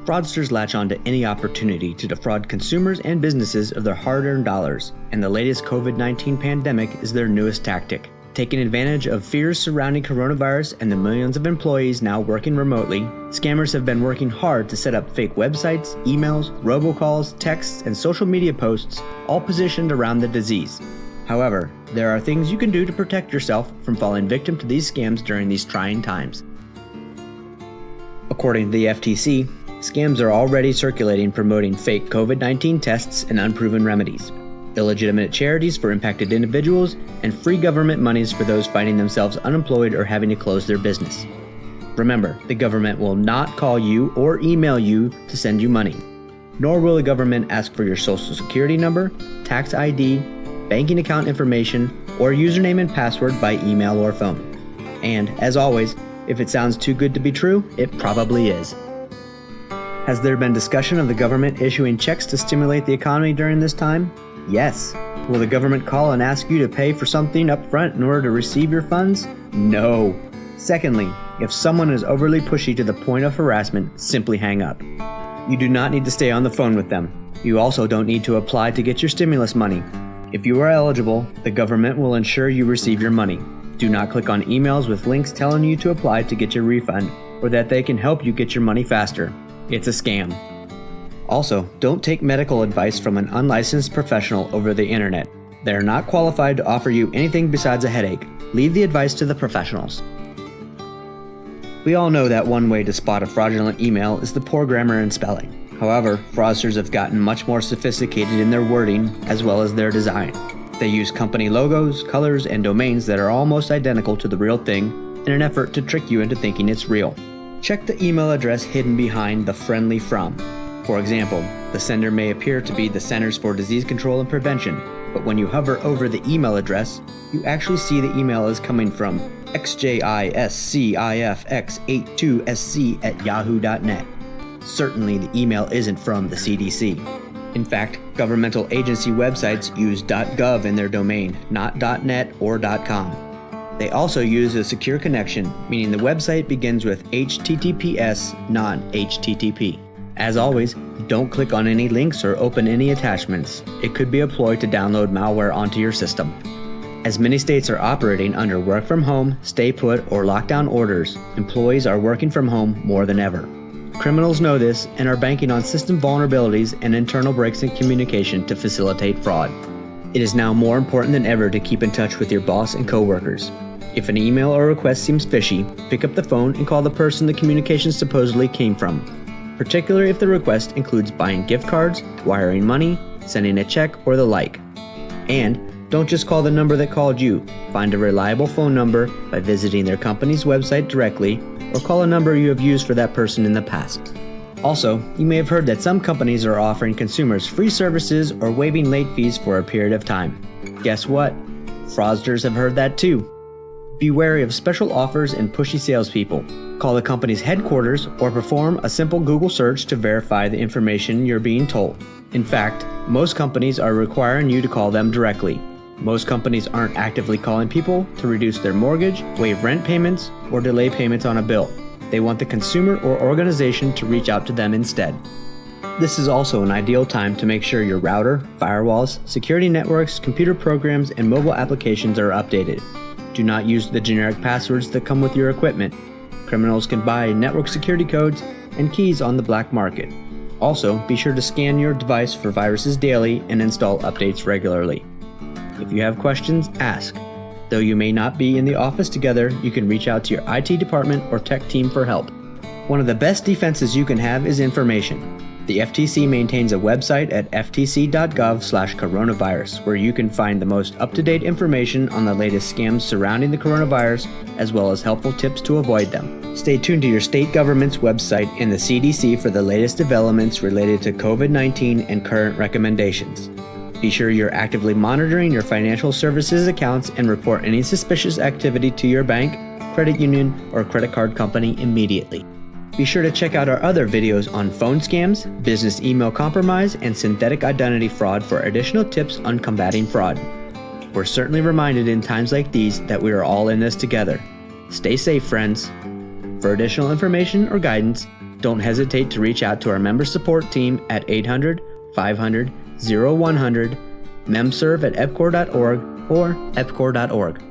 Fraudsters latch on to any opportunity to defraud consumers and businesses of their hard-earned dollars, and the latest COVID-19 pandemic is their newest tactic. Taking advantage of fears surrounding coronavirus and the millions of employees now working remotely, scammers have been working hard to set up fake websites, emails, robocalls, texts, and social media posts, all positioned around the disease. However, there are things you can do to protect yourself from falling victim to these scams during these trying times. According to the FTC, scams are already circulating promoting fake COVID-19 tests and unproven remedies, illegitimate charities for impacted individuals, and free government monies for those finding themselves unemployed or having to close their business. Remember, the government will not call you or email you to send you money, nor will the government ask for your social security number, tax ID, banking account information, or username and password by email or phone. And, as always, if it sounds too good to be true, it probably is. Has there been discussion of the government issuing checks to stimulate the economy during this time? Yes. Will the government call and ask you to pay for something up front in order to receive your funds? No. Secondly, if someone is overly pushy to the point of harassment, simply hang up. You do not need to stay on the phone with them. You also don't need to apply to get your stimulus money. If you are eligible, the government will ensure you receive your money. Do not click on emails with links telling you to apply to get your refund or that they can help you get your money faster. It's a scam. Also, don't take medical advice from an unlicensed professional over the internet. They are not qualified to offer you anything besides a headache. Leave the advice to the professionals. We all know that one way to spot a fraudulent email is the poor grammar and spelling. However, fraudsters have gotten much more sophisticated in their wording as well as their design. They use company logos, colors, and domains that are almost identical to the real thing in an effort to trick you into thinking it's real. Check the email address hidden behind the friendly from. For example, the sender may appear to be the Centers for Disease Control and Prevention, but when you hover over the email address, you actually see the email is coming from xjiscifx82sc@yahoo.net. Certainly the email isn't from the CDC. In fact, governmental agency websites use .gov in their domain, not .net or .com. They also use a secure connection, meaning the website begins with HTTPS, not HTTP. As always, don't click on any links or open any attachments. It could be a ploy to download malware onto your system. As many states are operating under work from home, stay put, or lockdown orders, employees are working from home more than ever. Criminals know this and are banking on system vulnerabilities and internal breaks in communication to facilitate fraud. It is now more important than ever to keep in touch with your boss and coworkers. If an email or request seems fishy, pick up the phone and call the person the communication supposedly came from, particularly if the request includes buying gift cards, wiring money, sending a check, or the like. And don't just call the number that called you. Find a reliable phone number by visiting their company's website directly or call a number you have used for that person in the past. Also, you may have heard that some companies are offering consumers free services or waiving late fees for a period of time. Guess what? Fraudsters have heard that too. Be wary of special offers and pushy salespeople. Call the company's headquarters or perform a simple Google search to verify the information you're being told. In fact, most companies are requiring you to call them directly. Most companies aren't actively calling people to reduce their mortgage, waive rent payments, or delay payments on a bill. They want the consumer or organization to reach out to them instead. This is also an ideal time to make sure your router, firewalls, security networks, computer programs, and mobile applications are updated. Do not use the generic passwords that come with your equipment. Criminals can buy network security codes and keys on the black market. Also, be sure to scan your device for viruses daily and install updates regularly. If you have questions, ask. Though you may not be in the office together, you can reach out to your IT department or tech team for help. One of the best defenses you can have is information. The FTC maintains a website at ftc.gov/coronavirus where you can find the most up-to-date information on the latest scams surrounding the coronavirus, as well as helpful tips to avoid them. Stay tuned to your state government's website and the CDC for the latest developments related to COVID-19 and current recommendations. Be sure you're actively monitoring your financial services accounts and report any suspicious activity to your bank, credit union, or credit card company immediately. Be sure to check out our other videos on phone scams, business email compromise, and synthetic identity fraud for additional tips on combating fraud. We're certainly reminded in times like these that we are all in this together. Stay safe, friends. For additional information or guidance, Don't hesitate to reach out to our member support team at 800-500-0100, memserve@epcor.org, or epcor.org.